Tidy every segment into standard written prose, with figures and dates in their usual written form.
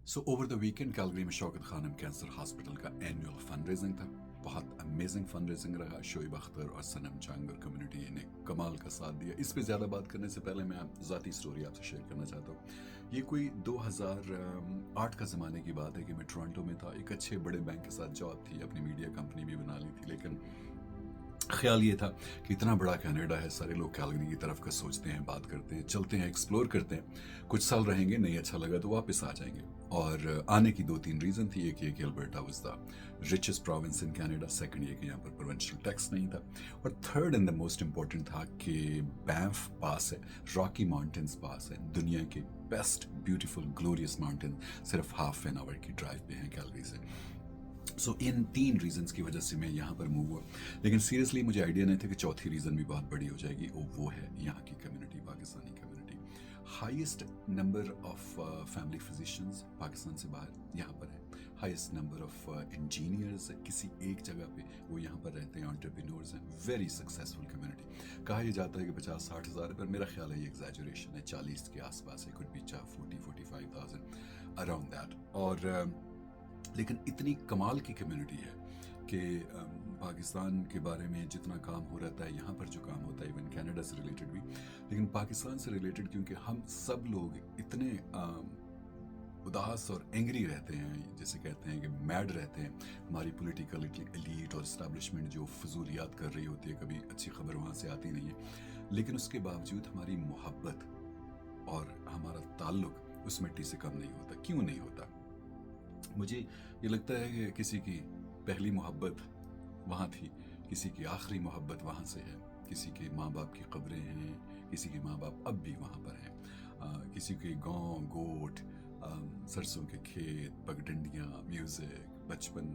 So over the weekend Calgary में Shaukat Khanam cancer hospital का annual fund raising था। बहुत अमेजिंग फंड रेजिंग रहा। शोएब अख्तर और सनम जंग और कम्युनिटी ने कमाल का साथ दिया। इस पे ज़्यादा बात करने से पहले मैं ज़ाती स्टोरी आपसे शेयर करना चाहता हूँ। ये कोई 2008 का ज़माने की बात है कि मैं टोरंटो में था। एक अच्छे बड़े बैंक के साथ जॉब थी, अपनी मीडिया कंपनी भी बना ली थी, लेकिन ख्याल ये था कि इतना बड़ा कनाडा है, सारे लोग कैलगरी की तरफ का सोचते हैं, बात करते हैं, चलते हैं, एक्सप्लोर करते हैं, कुछ साल रहेंगे, नहीं अच्छा लगा तो वापस आ जाएंगे। और आने की 2-3 रीज़न थी। एक ये कि Alberta was the richest province in Canada, second ये कि यहाँ पर प्रोविंशियल टैक्स नहीं था, और third and the most important था कि बैंफ पास है, रॉकी माउंटेन्स पास है, दुनिया के बेस्ट ब्यूटीफुल ग्लोरियस माउंटेन सिर्फ हाफ एन आवर की ड्राइव पे हैं कैलगरी से। सो इन 3 रीजंस की वजह से मैं यहाँ पर मूव हुआ, लेकिन सीरियसली मुझे आइडिया नहीं था कि चौथी रीज़न भी बहुत बड़ी हो जाएगी, और वो है यहाँ की community, Pakistani community. Highest number of family physicians Pakistan से बाहर यहाँ पर है। हाईएस्ट नंबर ऑफ इंजीनियर्स किसी एक जगह पे वो यहाँ पर रहते हैं, एंटरप्रेन्योर्स हैं। Very successful community. कहा यह जाता है कि 50-60 हज़ार, पर मेरा ख्याल है ये एग्जैजरेशन है, 40 के आसपास है, कुड बी 40-45,000 अराउंड दैट। और लेकिन इतनी कमाल की कम्युनिटी है कि पाकिस्तान के बारे में जितना काम हो रहता है यहाँ पर जो काम होता है, इवन कनाडा से रिलेटेड भी, लेकिन पाकिस्तान से रिलेटेड क्योंकि हम सब लोग इतने उदास और एंग्री रहते हैं, जैसे कहते हैं कि मैड रहते हैं। हमारी पॉलिटिकल एलीट और इस्टेब्लिशमेंट जो फजूलियात कर रही होती है, कभी अच्छी खबर वहाँ से आती नहीं है, लेकिन उसके बावजूद हमारी मोहब्बत और हमारा ताल्लुक उस मिट्टी से कम नहीं होता। क्यों नहीं होता? मुझे ये लगता है कि किसी की पहली मोहब्बत वहाँ थी, किसी की आखिरी मोहब्बत वहाँ से है, किसी के माँ बाप की कब्रें हैं, किसी के माँ बाप अब भी वहाँ पर हैं, किसी के गांव, गोट, सरसों के खेत, पगडंडियाँ, म्यूज़िक, बचपन,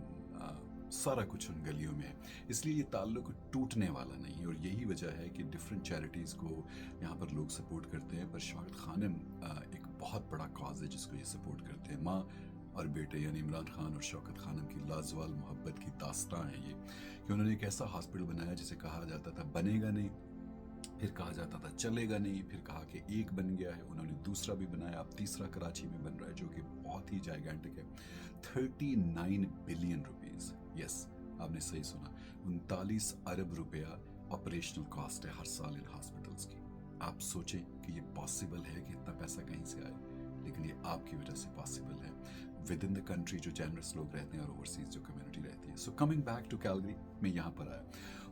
सारा कुछ उन गलियों में है। इसलिए ये ताल्लुक टूटने वाला नहीं, और यही वजह है कि डिफरेंट चैरिटीज़ को यहाँ पर लोग सपोर्ट करते हैं। पर शौकत खानम एक बहुत बड़ा कॉज है जिसको ये सपोर्ट करते हैं। माँ और बेटे यानी इमरान खान और शौकत खानम की लाजवाल मोहब्बत की दास्तां है ये, कि उन्होंने एक ऐसा हॉस्पिटल बनाया जिसे कहा जाता था बनेगा नहीं, फिर कहा जाता था चलेगा नहीं, फिर कहा कि एक बन गया है, उन्होंने दूसरा भी बनाया, अब तीसरा कराची में बन रहा है जो कि बहुत ही जाइगेंटिक है। 39 बिलियन रुपीस, यस आपने सही सुना, 39 अरब रुपया ऑपरेशनल कॉस्ट है हर साल इन हॉस्पिटल्स की। आप सोचें कि ये पॉसिबल है कि इतना पैसा कहीं से आए, लेकिन ये आपकी वजह से पॉसिबल है। विद इन द कंट्री जो जेनरस लोग रहते हैं और ओवरसीज जो कम्युनिटी रहती है। So coming back to Calgary, मैं यहाँ पर आया,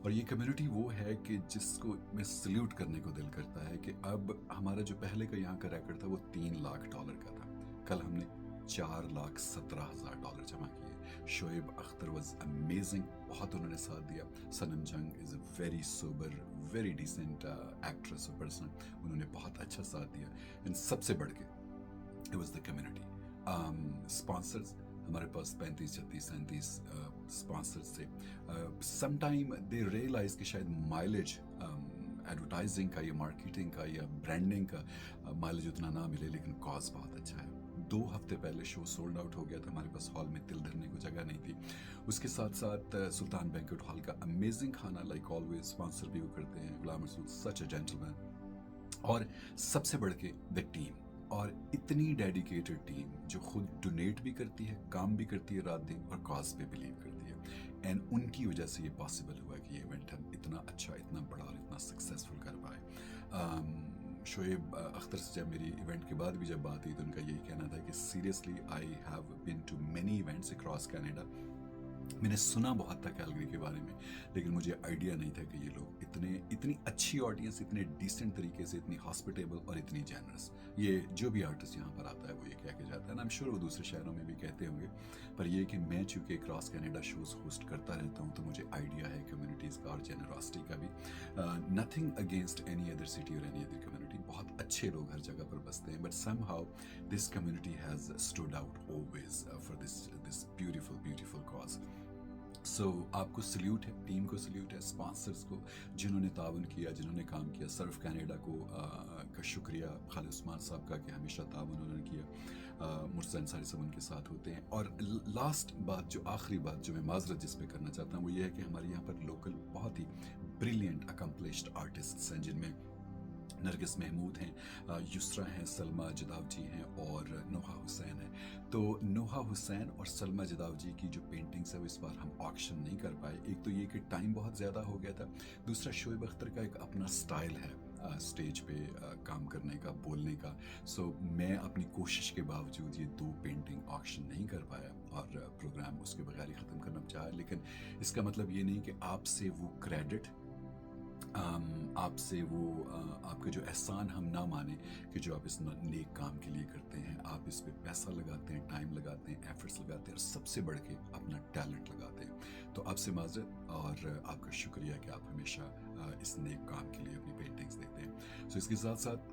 और ये कम्युनिटी वो है कि जिसको मैं सल्यूट करने को दिल करता है कि अब हमारा जो पहले का यहाँ का रिकॉर्ड था वो $3 लाख का था। कल हमने $4,17,000 जमा किए। शोएब अख्तर वॉज अमेजिंग, बहुत उन्होंने साथ दिया। Sanam Jang is a very sober, very decent actress और पर्सन, उन्होंने बहुत अच्छा साथ दिया। एंड सबसे बढ़ के it was the community. Sponsors, हमारे पास 35-36-37 स्पॉन्सर्स थे। समटाइम दे रियलाइज कि शायद माइलेज एडवर्टाइजिंग का या मार्केटिंग का या ब्रांडिंग का माइलेज उतना ना मिले, लेकिन कॉज बहुत अच्छा है। 2 हफ्ते पहले शो सोल्ड आउट हो गया था, हमारे पास हॉल में तिल धरने को जगह नहीं थी। उसके साथ साथ सुल्तान बैंक्वेट हॉल का अमेजिंग खाना, लाइक ऑलवेज स्पॉन्सर भी वो करते हैं, गुलाम रसूल, सच अ जेंटलमैन। और सबसे बढ़ के द टीम, और इतनी डेडिकेटेड टीम जो खुद डोनेट भी करती है, काम भी करती है रात दिन, और कॉज पे बिलीव करती है। एंड उनकी वजह से ये पॉसिबल हुआ कि ये इवेंट हम इतना अच्छा, इतना बड़ा और इतना सक्सेसफुल कर पाए। शोएब अख्तर से जब मेरी इवेंट के बाद भी जब बात हुई तो उनका यही कहना था कि seriously I have been to many events across Canada. मैंने सुना बहुत था कैलगरी के बारे में, लेकिन मुझे आइडिया नहीं था कि ये लोग इतनी अच्छी ऑडियंस, इतने डिसेंट तरीके से, इतनी हॉस्पिटेबल और इतनी जेनरस। ये जो भी आर्टिस्ट यहाँ पर आता है वो ये कह के जाता है, आई एम श्योर वो दूसरे शहरों में भी कहते होंगे, पर ये कि मैं चूँकि क्रॉस कनाडा शोज होस्ट करता रहता हूँ तो मुझे आइडिया है कम्युनिटीज़ का और जेनरॉसिटी का भी। Nothing against any other city और एनी अदर कम्युनिटी, बहुत अच्छे लोग हर जगह पर बसते हैं, but somehow this community has stood out always for this beautiful cause. So आपको सल्यूट है, टीम को सल्यूट है, स्पॉन्सर्स को जिन्होंने ताउन किया, जिन्होंने काम किया। सर्फ कनाडा को का शुक्रिया, खालिद उस्मान साहब का कि हमेशा ताउन उन्होंने किया। मुर्तज़ा अंसारी सब उनके साथ होते हैं। और लास्ट बात, जो आखिरी बात जो मैं माजरत जिस पे करना चाहता हूँ, वो ये है कि हमारे यहाँ पर लोकल बहुत ही ब्रिलियंट अकम्पलिश्ड आर्टिस्ट्स हैं, जिनमें نرگس محمود ہیں, یسرا ہیں, سلمہ جداوجی ہیں اور نوحہ حسین ہیں. تو نوحہ حسین اور سلمہ جداوجی کی جو پینٹنگس ہے وہ اس بار ہم آکشن نہیں کر پائے. ایک تو یہ کہ ٹائم بہت زیادہ ہو گیا تھا, دوسرا شعیب اختر کا ایک اپنا سٹائل ہے اسٹیج پہ کام کرنے کا, بولنے کا. سو میں اپنی کوشش کے باوجود یہ 2 پینٹنگ آکشن نہیں کر پایا اور پروگرام اس کے بغیر ہی ختم کرنا چاہا. لیکن اس کا مطلب یہ نہیں کہ آپ سے وہ کریڈٹ, آپ سے وہ آپ کا جو احسان ہم نہ مانیں کہ جو آپ اس نیک کام کے لیے کرتے ہیں. آپ اس پہ پیسہ لگاتے ہیں, ٹائم لگاتے ہیں, ایفرٹس لگاتے ہیں, اور سب سے بڑھ کے اپنا ٹیلنٹ لگاتے ہیں. تو آپ سے معذرت اور آپ کا شکریہ کہ آپ ہمیشہ اس نیک کام کے لیے اپنی پینٹنگز دیتے ہیں. سو اس کے ساتھ ساتھ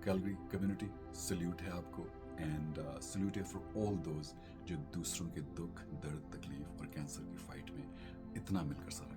کیلگری کمیونٹی سلیوٹ ہے آپ کو, اینڈ سلیوٹ ہے فار آل دوز جو دوسروں کے دکھ, درد, تکلیف اور کینسر کی فائٹ میں اتنا مل کر ساتھ